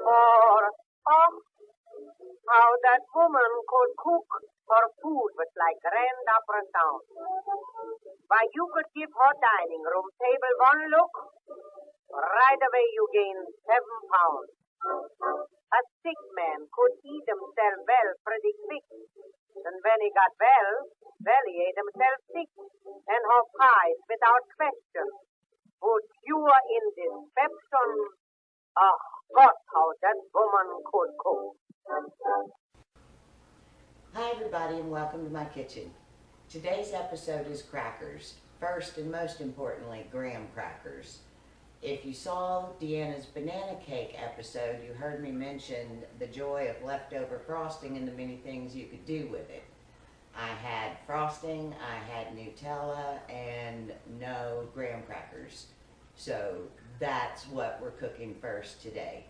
Or, oh, how that woman could cook her food with like grand opera sound. Why, you could give her dining room table one look, right away you gain 7 pounds. A sick man could eat himself well pretty quick. And when he got well, he ate himself sick. And her pies, without question, would cure in dyspepsion. Ah, God, how that woman could cook. Hi everybody and welcome to my kitchen. Today's episode is crackers. First and most importantly, graham crackers. If you saw Deanna's banana cake episode, you heard me mention the joy of leftover frosting and the many things you could do with it. I had frosting, I had Nutella, and no graham crackers. So that's what we're cooking first today.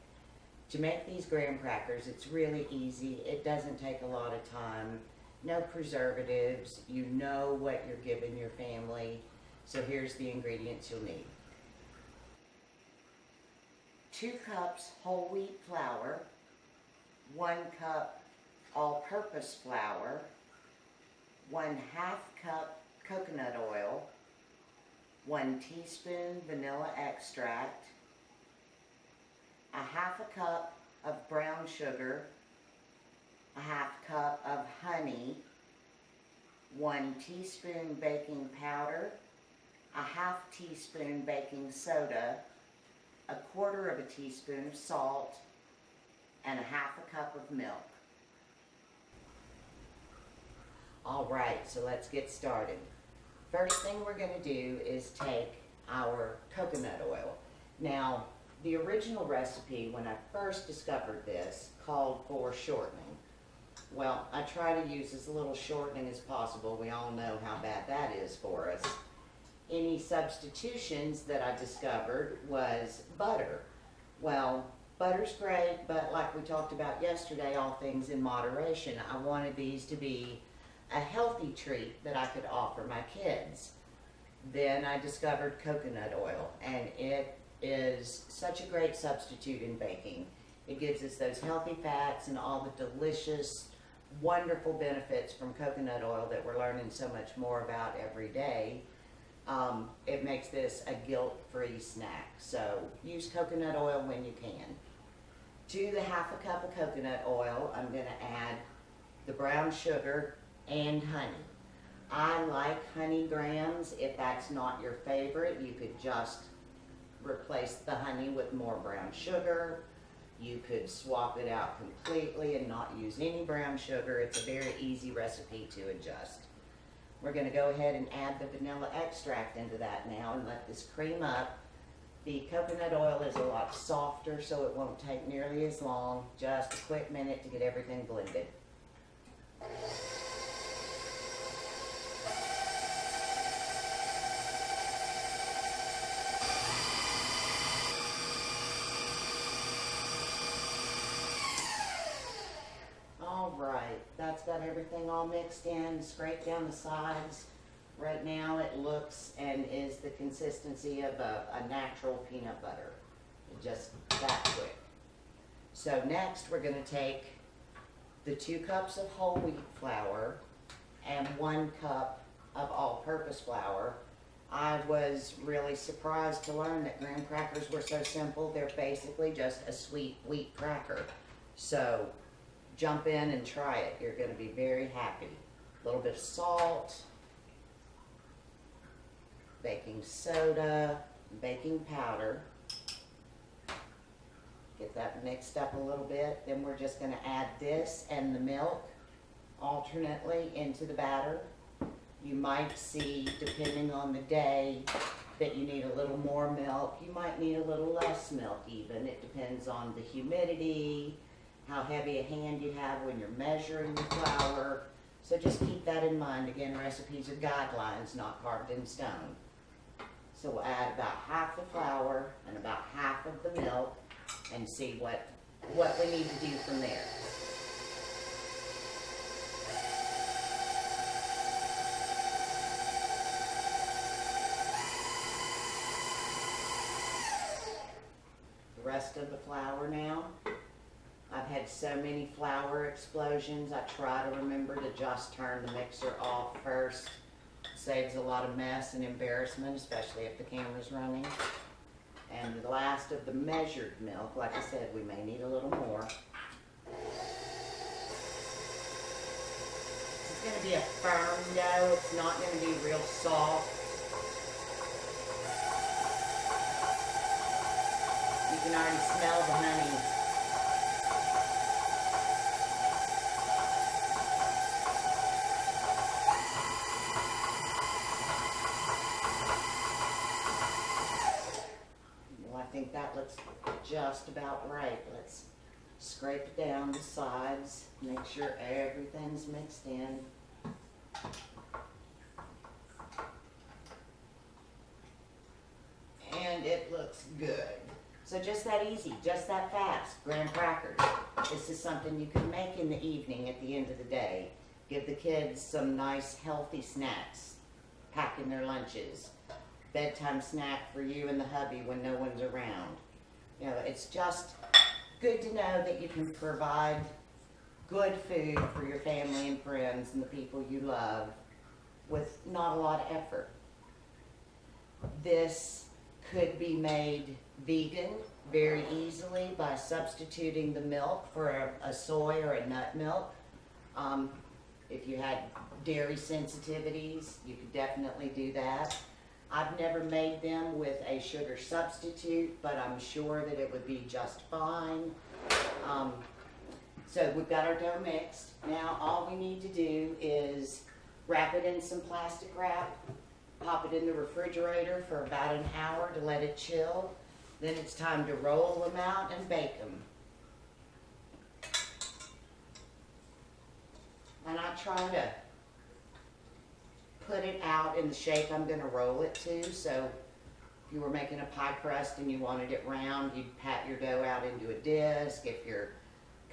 To make these graham crackers, it's really easy. It doesn't take a lot of time. No preservatives. You know what you're giving your family. So here's the ingredients you'll need. 2 cups whole wheat flour, 1 cup all-purpose flour, 1/2 cup coconut oil, 1 teaspoon vanilla extract, 1/2 cup of brown sugar, 1/2 cup of honey, 1 teaspoon baking powder, 1/2 teaspoon baking soda, 1/4 teaspoon of salt, and 1/2 cup of milk. All right, so let's get started. First thing we're going to do is take our coconut oil. Now, the original recipe, when I first discovered this, called for shortening. Well, I try to use as little shortening as possible. We all know how bad that is for us. Any substitutions that I discovered was butter. Well, butter's great, but like we talked about yesterday, all things in moderation. I wanted these to be a healthy treat that I could offer my kids. Then I discovered coconut oil, and it is such a great substitute in baking. It gives us those healthy fats and all the delicious, wonderful benefits from coconut oil that we're learning so much more about every day. It makes this a guilt-free snack. So use coconut oil when you can. To the 1/2 cup of coconut oil, I'm going to add the brown sugar and honey. I like honey grahams. If that's not your favorite, you could just replace the honey with more brown sugar. You could swap it out completely and not use any brown sugar. It's a very easy recipe to adjust. We're going to go ahead and add the vanilla extract into that now and let this cream up. The coconut oil is a lot softer, so it won't take nearly as long. Just a quick minute to get everything blended. Alright, that's got everything all mixed in, scraped down the sides. Right now it looks and is the consistency of a natural peanut butter. Just that quick. So next we're going to take the 2 cups of whole wheat flour and 1 cup of all-purpose flour. I was really surprised to learn that graham crackers were so simple. They're basically just a sweet wheat cracker. So jump in and try it. You're going to be very happy. A little bit of salt, baking soda, baking powder. Get that mixed up a little bit. Then we're just going to add this and the milk alternately into the batter. You might see, depending on the day, that you need a little more milk. You might need a little less milk even. It depends on the humidity, how heavy a hand you have when you're measuring the flour. So just keep that in mind. Again, recipes are guidelines, not carved in stone. So we'll add about half the flour and about half of the milk and see what we need to do from there. The rest of the flour now. I've had so many flour explosions. I try to remember to just turn the mixer off first. Saves a lot of mess and embarrassment, especially if the camera's running. And the last of the measured milk, like I said, we may need a little more. It's going to be a firm dough. It's not going to be real soft. You can already smell the honey. Well, I think that looks just about right. Let's scrape it down the sides, make sure everything's mixed in. And it looks good. So just that easy, just that fast, graham crackers. This is something you can make in the evening at the end of the day. Give the kids some nice healthy snacks, pack in their lunches. Bedtime snack for you and the hubby when no one's around. You know, it's just good to know that you can provide good food for your family and friends and the people you love with not a lot of effort. This could be made vegan very easily by substituting the milk for a soy or a nut milk. If you had dairy sensitivities, you could definitely do that. I've never made them with a sugar substitute, but I'm sure that it would be just fine. So we've got our dough mixed. Now all we need to do is wrap it in some plastic wrap, pop it in the refrigerator for about an hour to let it chill. Then it's time to roll them out and bake them. And I try to put it out in the shape I'm going to roll it to. So if you were making a pie crust and you wanted it round, you'd pat your dough out into a disc. If you're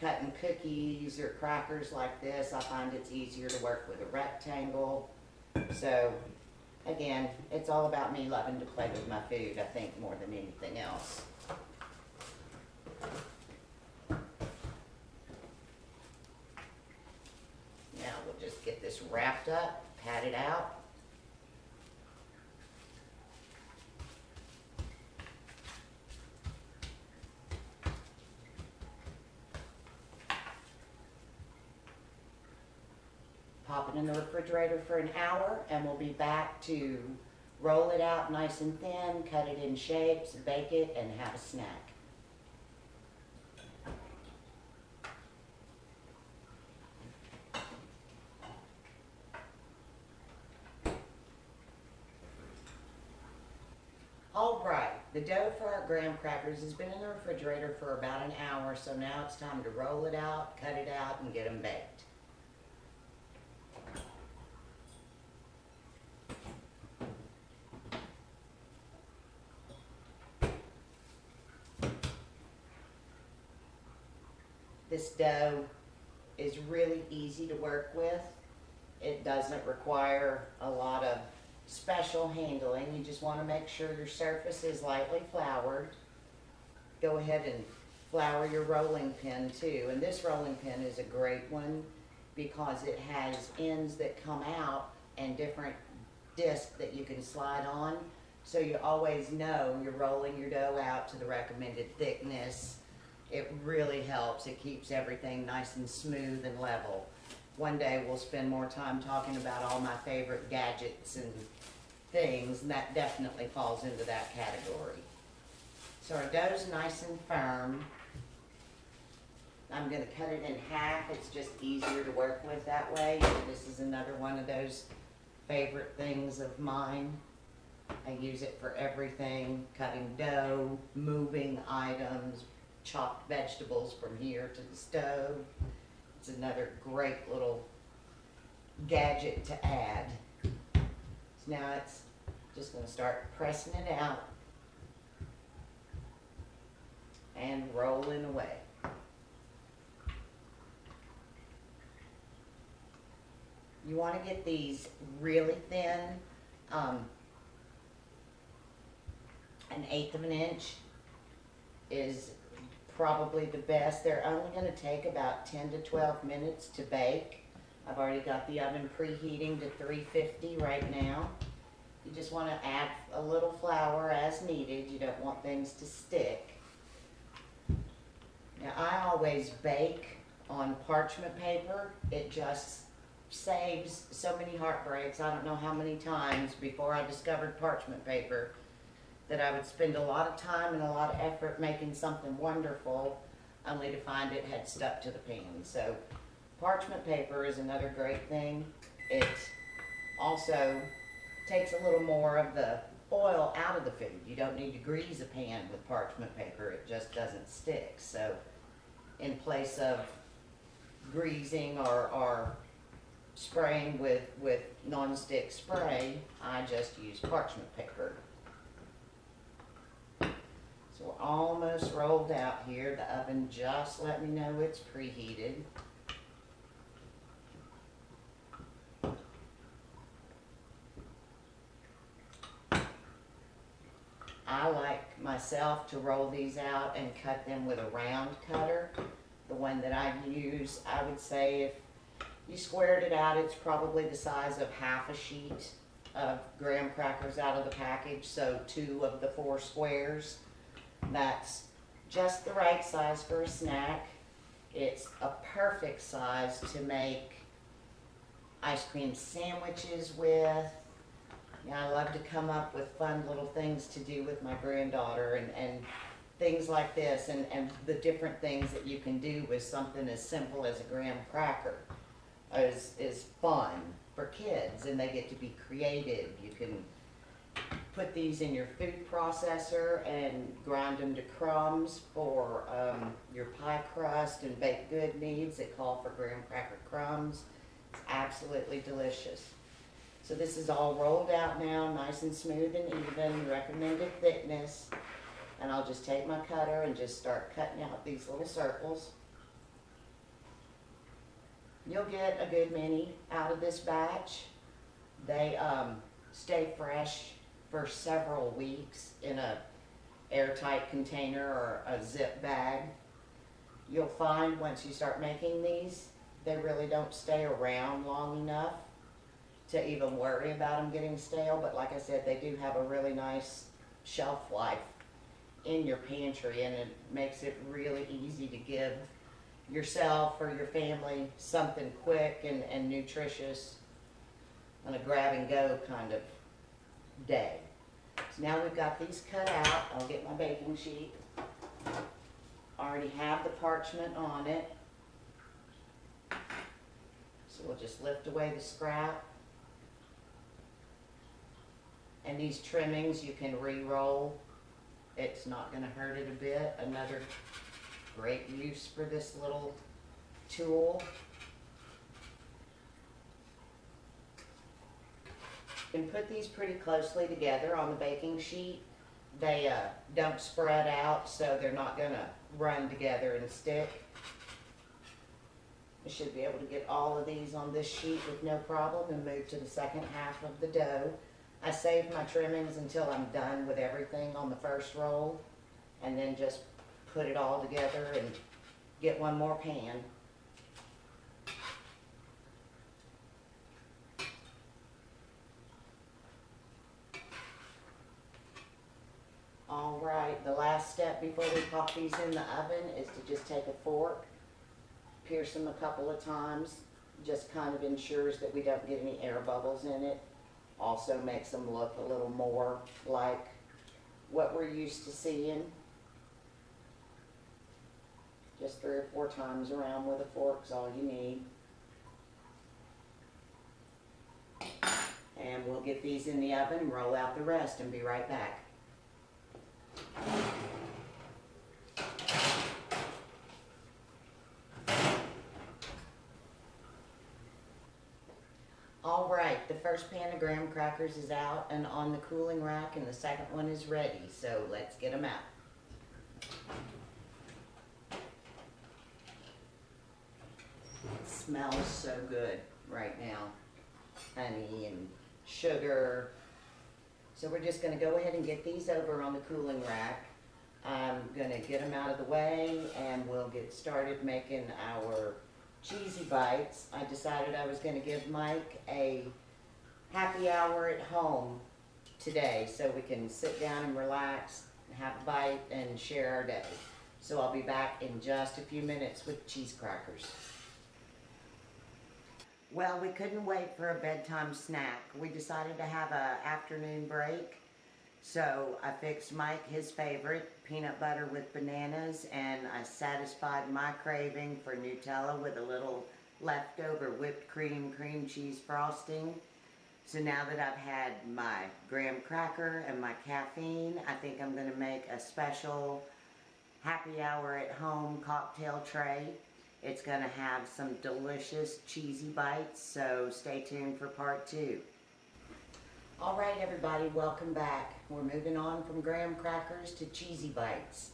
cutting cookies or crackers like this, I find it's easier to work with a rectangle. So again, it's all about me loving to play with my food, I think, more than anything else. Now we'll just get this wrapped up, pat it out. Pop it in the refrigerator for an hour, and we'll be back to roll it out nice and thin, cut it in shapes, bake it, and have a snack. All right, the dough for our graham crackers has been in the refrigerator for about an hour, so now it's time to roll it out, cut it out, and get them baked. This dough is really easy to work with. It doesn't require a lot of special handling. You just want to make sure your surface is lightly floured. Go ahead and flour your rolling pin too. And this rolling pin is a great one because it has ends that come out and different discs that you can slide on. So you always know you're rolling your dough out to the recommended thickness. It really helps. It keeps everything nice and smooth and level. One day we'll spend more time talking about all my favorite gadgets and things, and that definitely falls into that category. So our dough's nice and firm. I'm going to cut it in half. It's just easier to work with that way. This is another one of those favorite things of mine. I use it for everything, cutting dough, moving items, chopped vegetables from here to the stove. It's another great little gadget to add. So now it's just going to start pressing it out and rolling away. You want to get these really thin, 1/8 of an inch is probably the best. They're only going to take about 10 to 12 minutes to bake. I've already got the oven preheating to 350 right now. You just want to add a little flour as needed. You don't want things to stick. Now, I always bake on parchment paper. It just saves so many heartbreaks. I don't know how many times before I discovered parchment paper that I would spend a lot of time and a lot of effort making something wonderful only to find it had stuck to the pan. So parchment paper is another great thing. It also takes a little more of the oil out of the food. You don't need to grease a pan with parchment paper. It just doesn't stick. So in place of greasing or spraying with non-stick spray, I just use parchment paper. So we're almost rolled out here. The oven just let me know it's preheated. I like myself to roll these out and cut them with a round cutter. The one that I use, I would say if you squared it out, it's probably the size of half a sheet of graham crackers out of the package, so 2 of the 4 squares. That's just the right size for a snack. It's a perfect size to make ice cream sandwiches with. I love to come up with fun little things to do with my granddaughter and things like this, and the different things that you can do with something as simple as a graham cracker is fun for kids, and they get to be creative. You can put these in your food processor and grind them to crumbs for your pie crust and baked good needs that call for graham cracker crumbs. It's absolutely delicious. So this is all rolled out now, nice and smooth and even, recommended thickness. And I'll just take my cutter and just start cutting out these little circles. You'll get a good many out of this batch. They stay fresh for several weeks in a airtight container or a zip bag. You'll find once you start making these, they really don't stay around long enough to even worry about them getting stale, but like I said, they do have a really nice shelf life in your pantry, and it makes it really easy to give yourself or your family something quick and nutritious on a grab and go kind of day. So now we've got these cut out. I'll get my baking sheet. Already have the parchment on it. So we'll just lift away the scrap. And these trimmings you can re-roll. It's not going to hurt it a bit. Another great use for this little tool. You can put these pretty closely together on the baking sheet. They don't spread out, so they're not going to run together and stick. You should be able to get all of these on this sheet with no problem and move to the second half of the dough. I save my trimmings until I'm done with everything on the first roll, and then just put it all together and get one more pan. All right, the last step before we pop these in the oven is to just take a fork, pierce them a couple of times, just kind of ensures that we don't get any air bubbles in it. Also makes them look a little more like what we're used to seeing. Just 3 or 4 times around with a fork is all you need. And we'll get these in the oven and roll out the rest and be right back. All right, the first pan of graham crackers is out and on the cooling rack, and the second one is ready, so let's get them out. It smells so good right now. Honey and sugar. So we're just going to go ahead and get these over on the cooling rack. I'm gonna get them out of the way and we'll get started making our cheesy bites. I decided I was gonna give Mike a happy hour at home today so we can sit down and relax, have a bite, and share our day. So I'll be back in just a few minutes with cheese crackers. Well, we couldn't wait for a bedtime snack. We decided to have an afternoon break. So I fixed Mike his favorite, peanut butter with bananas, and I satisfied my craving for Nutella with a little leftover whipped cream cheese frosting. So now that I've had my graham cracker and my caffeine, I think I'm going to make a special happy hour at home cocktail tray. It's going to have some delicious cheesy bites, so stay tuned for part 2. All right, everybody, welcome back. We're moving on from graham crackers to cheesy bites.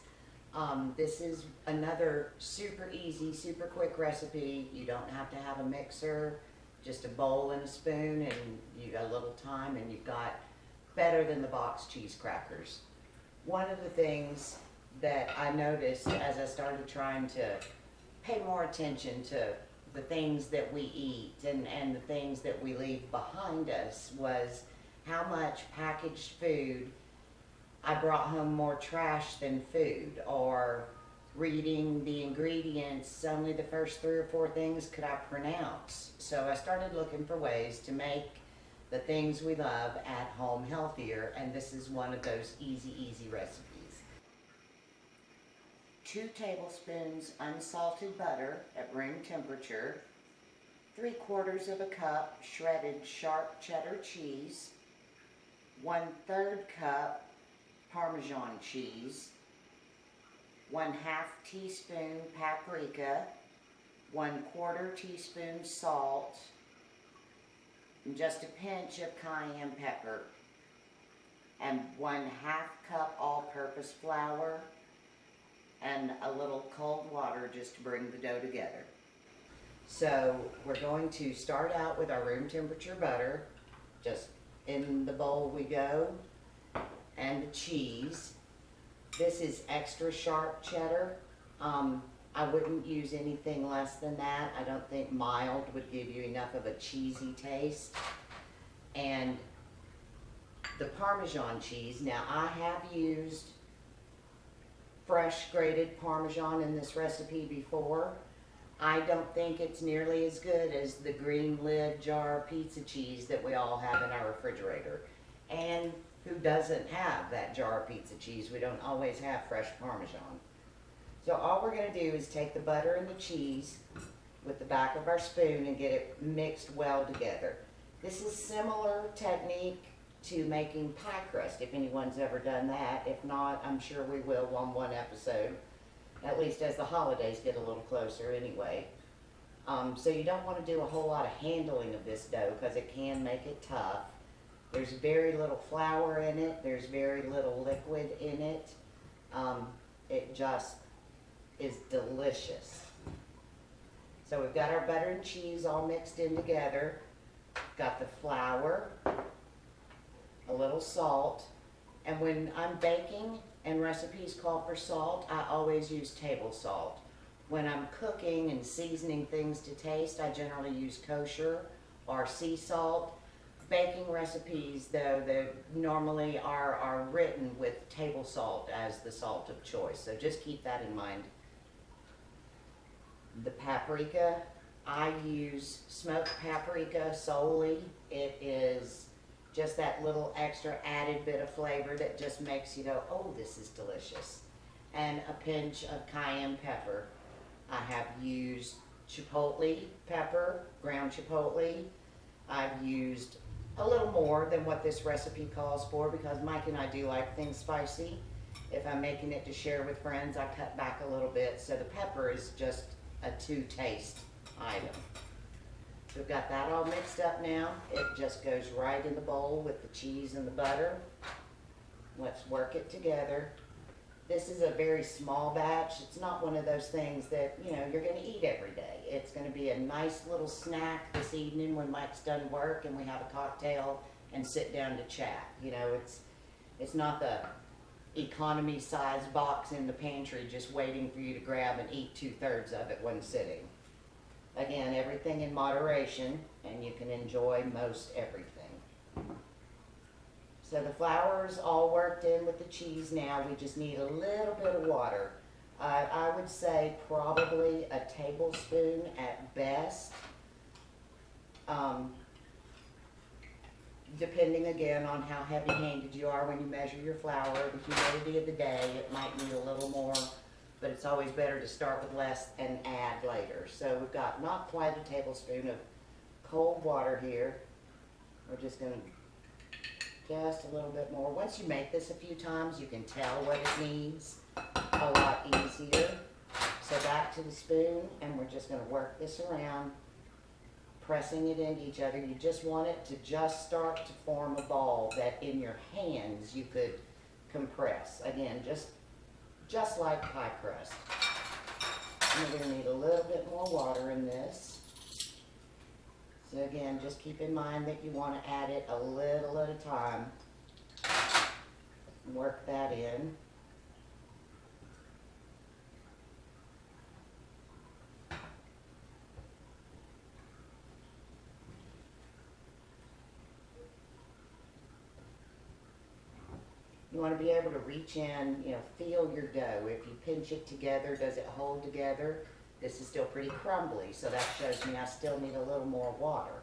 This is another super easy, super quick recipe. You don't have to have a mixer, just a bowl and a spoon, and you got a little time, and you've got better than the box cheese crackers. One of the things that I noticed as I started trying to pay more attention to the things that we eat and the things that we leave behind us was how much packaged food I brought home more trash than food, or reading the ingredients, only the first 3 or 4 things could I pronounce. So I started looking for ways to make the things we love at home healthier, and this is one of those easy recipes. 2 tablespoons unsalted butter at room temperature, 3/4 of a cup shredded sharp cheddar cheese, 1/3 cup Parmesan cheese, 1/2 teaspoon paprika, 1/4 teaspoon salt, and just a pinch of cayenne pepper, and 1/2 cup all-purpose flour, and a little cold water just to bring the dough together. So we're going to start out with our room temperature butter. Just in the bowl we go, and the cheese. This is extra sharp cheddar. I wouldn't use anything less than that. I don't think mild would give you enough of a cheesy taste. And the Parmesan cheese. Now I have used fresh grated Parmesan in this recipe before. I don't think it's nearly as good as the green lid jar pizza cheese that we all have in our refrigerator. And who doesn't have that jar of pizza cheese? We don't always have fresh Parmesan. So all we're going to do is take the butter and the cheese with the back of our spoon and get it mixed well together. This is similar technique to making pie crust, if anyone's ever done that. If not, I'm sure we will on one episode, at least as the holidays get a little closer anyway. So you don't want to do a whole lot of handling of this dough because it can make it tough. There's very little flour in it. There's very little liquid in it. It just is delicious. So we've got our butter and cheese all mixed in together. Got the flour, a little salt, and when I'm baking and recipes call for salt, I always use table salt. When I'm cooking and seasoning things to taste, I generally use kosher or sea salt. Baking recipes, though, they normally are written with table salt as the salt of choice, so just keep that in mind. The paprika, I use smoked paprika solely. It is just that little extra added bit of flavor that just makes you go, oh, this is delicious. And a pinch of cayenne pepper. I have used chipotle pepper, ground chipotle. I've used a little more than what this recipe calls for because Mike and I do like things spicy. If I'm making it to share with friends, I cut back a little bit. So the pepper is just a to-taste item. So we've got that all mixed up now. It just goes right in the bowl with the cheese and the butter. Let's work it together. This is a very small batch. It's not one of those things that, you know, you're going to eat every day. It's going to be a nice little snack this evening when Mike's done work and we have a cocktail and sit down to chat. You know, it's not the economy size box in the pantry just waiting for you to grab and eat 2/3 of it one sitting. Again, everything in moderation, and you can enjoy most everything. So the flour's all worked in with the cheese now. We just need a little bit of water. I would say probably a tablespoon at best. Depending again on how heavy-handed you are when you measure your flour, the humidity of the day, it might need a little more, but it's always better to start with less and add later. So we've got not quite a tablespoon of cold water here. We're just going to just a little bit more. Once you make this a few times, you can tell what it needs a lot easier. So back to the spoon, and we're just going to work this around, pressing it into each other. You just want it to just start to form a ball that in your hands you could compress. Again, just like pie crust. And we're going to need a little bit more water in this. So again, just keep in mind that you want to add it a little at a time. Work that in. You want to be able to reach in, feel your dough. If you pinch it together, does it hold together? This is still pretty crumbly, so that shows me I still need a little more water.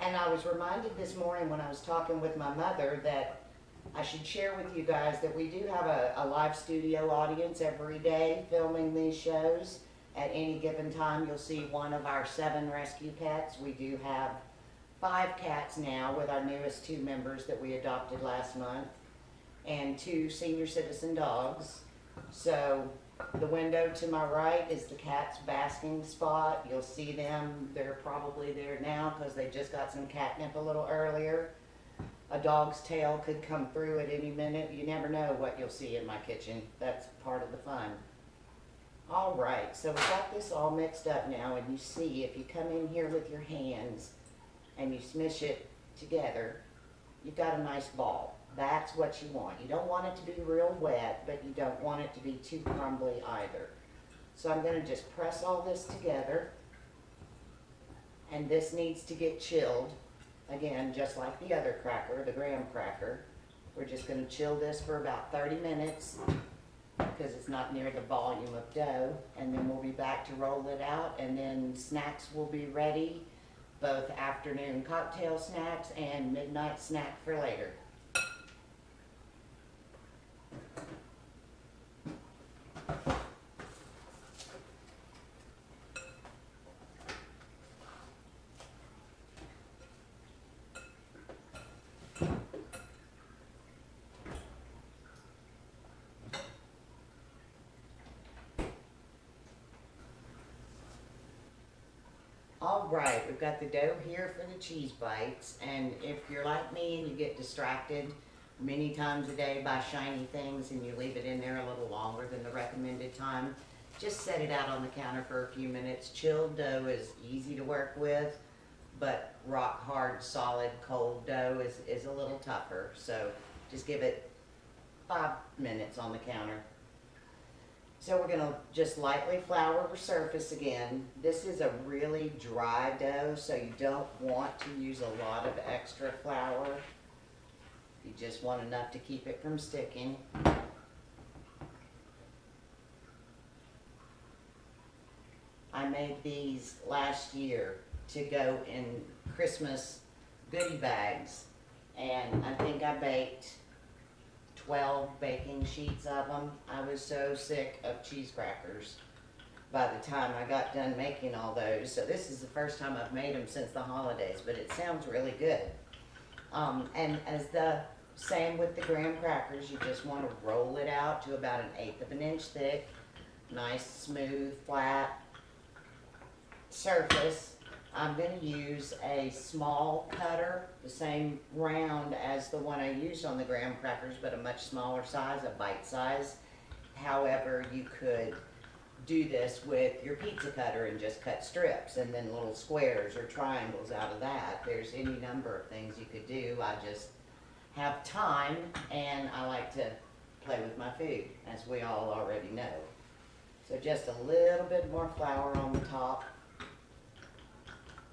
And I was reminded this morning when I was talking with my mother that I should share with you guys that we do have a live studio audience every day filming these shows. At any given time, you'll see one of our 7 rescue cats. We do have 5 cats now with our newest 2 members that we adopted last month, and 2 senior citizen dogs. So the window to my right is the cat's basking spot. You'll see them. They're probably there now because they just got some catnip a little earlier. A dog's tail could come through at any minute. You never know what you'll see in my kitchen. That's part of the fun. All right, so we've got this all mixed up now, and you see if you come in here with your hands and you smish it together, you've got a nice ball. That's what you want. You don't want it to be real wet, but you don't want it to be too crumbly either. So I'm going to just press all this together, and this needs to get chilled. Again, just like the other cracker, the graham cracker. We're just going to chill this for about 30 minutes because it's not near the volume of dough, and then we'll be back to roll it out, and then snacks will be ready, both afternoon cocktail snacks and midnight snack for later. All right, we've got the dough here for the cheese bites, and if you're like me and you get distracted many times a day by shiny things and you leave it in there a little longer than the recommended time, just set it out on the counter for a few minutes. Chilled dough is easy to work with, but rock hard, solid, cold dough is a little tougher, so just give it 5 minutes on the counter. So we're going to just lightly flour the surface again. This is a really dry dough, so you don't want to use a lot of extra flour. You just want enough to keep it from sticking. I made these last year to go in Christmas goodie bags, and I think I baked 12 baking sheets of them. I was so sick of cheese crackers by the time I got done making all those. So this is the first time I've made them since the holidays, but it sounds really good. And as the same with the graham crackers, you just want to roll it out to about 1/8 of an inch thick, nice, smooth, flat surface. I'm going to use a small cutter, the same round as the one I used on the graham crackers, but a much smaller size, a bite size. However, you could do this with your pizza cutter and just cut strips and then little squares or triangles out of that. There's any number of things you could do. I just have time and I like to play with my food, as we all already know. So just a little bit more flour on the top.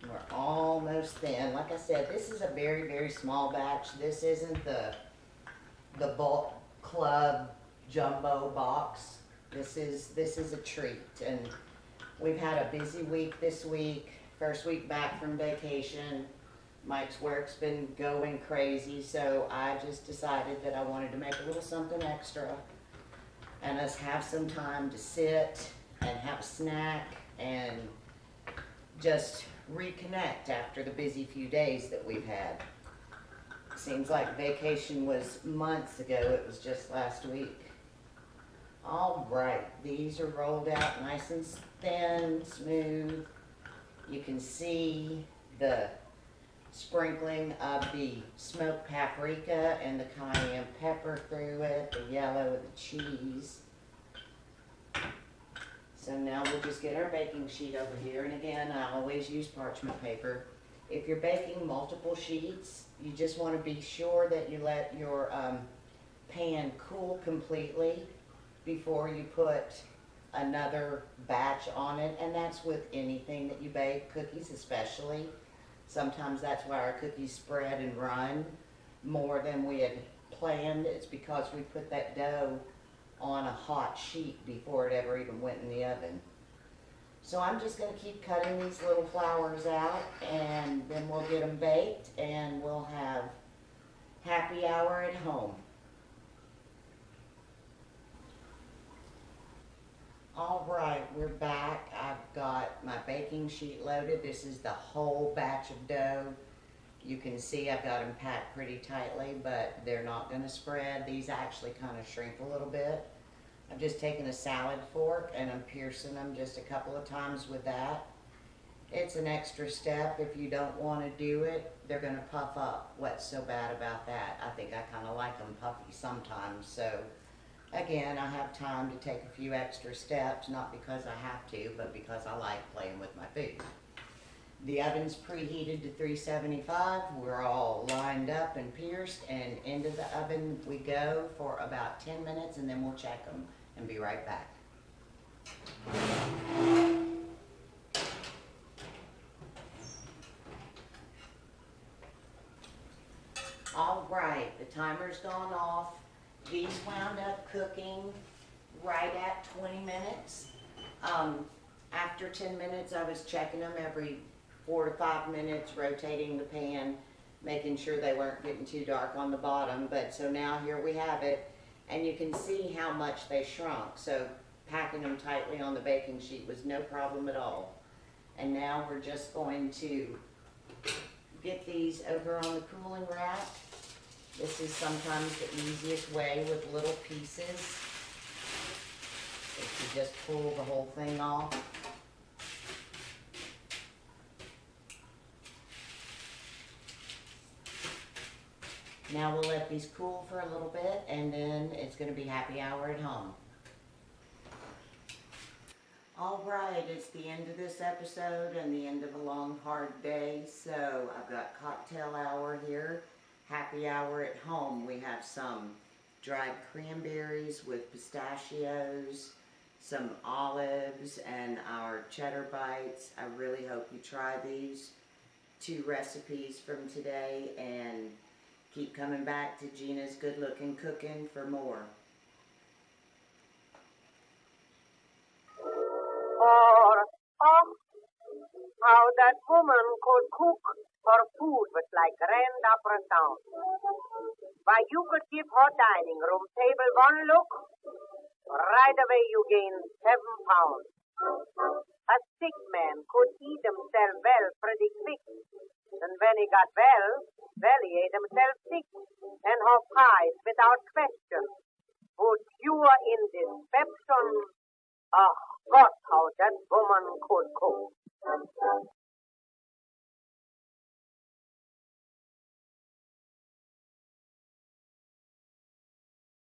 We're almost thin. Like I said, this is a very, very small batch. This isn't the bulk club jumbo box. This is a treat, and we've had a busy week this week. First week back from vacation. Mike's work's been going crazy, so I just decided that I wanted to make a little something extra and us have some time to sit and have a snack and just reconnect after the busy few days that we've had. Seems like vacation was months ago. It was just last week. All right, these are rolled out nice and thin, smooth. You can see the sprinkling of the smoked paprika and the cayenne pepper through it, the yellow of the cheese. So now we'll just get our baking sheet over here, and again, I always use parchment paper. If you're baking multiple sheets, you just want to be sure that you let your pan cool completely before you put another batch on it, and that's with anything that you bake, cookies especially. Sometimes that's why our cookies spread and run more than we had planned. It's because we put that dough on a hot sheet before it ever even went in the oven. So I'm just going to keep cutting these little flowers out, and then we'll get them baked and we'll have happy hour at home. All right, we're back. I've got my baking sheet loaded. This is the whole batch of dough. You can see I've got them packed pretty tightly, but they're not going to spread. These actually kind of shrink a little bit. I've just taken a salad fork and I'm piercing them just a couple of times with that. It's an extra step. If you don't want to do it, they're going to puff up. What's so bad about that? I think I kind of like them puffy sometimes, so again, I have time to take a few extra steps, not because I have to, but because I like playing with my food. The oven's preheated to 375. We're all lined up and pierced, and into the oven we go for about 10 minutes, and then we'll check them and be right back. All right, the timer's gone off. These wound up cooking right at 20 minutes. After 10 minutes, I was checking them every 4 to 5 minutes, rotating the pan, making sure they weren't getting too dark on the bottom. But so now here we have it, and you can see how much they shrunk. So packing them tightly on the baking sheet was no problem at all. And now we're just going to get these over on the cooling rack. This is sometimes the easiest way with little pieces. If you just pull the whole thing off. Now we'll let these cool for a little bit, and then it's going to be happy hour at home. All right, it's the end of this episode and the end of a long, hard day. So I've got cocktail hour here. Happy hour at home. We have some dried cranberries with pistachios, some olives, and our cheddar bites. I really hope you try these 2 recipes from today and keep coming back to Gina's Good Looking Cooking for more. How that woman could cook her food was like grand opera sound. Why, you could give her dining room table one look, right away you gain 7 pounds. A sick man could eat himself well pretty quick, and when he got well, he ate himself sick, and her pies without question. Put pure in dyspepsion. Ah, God, how that woman could cook.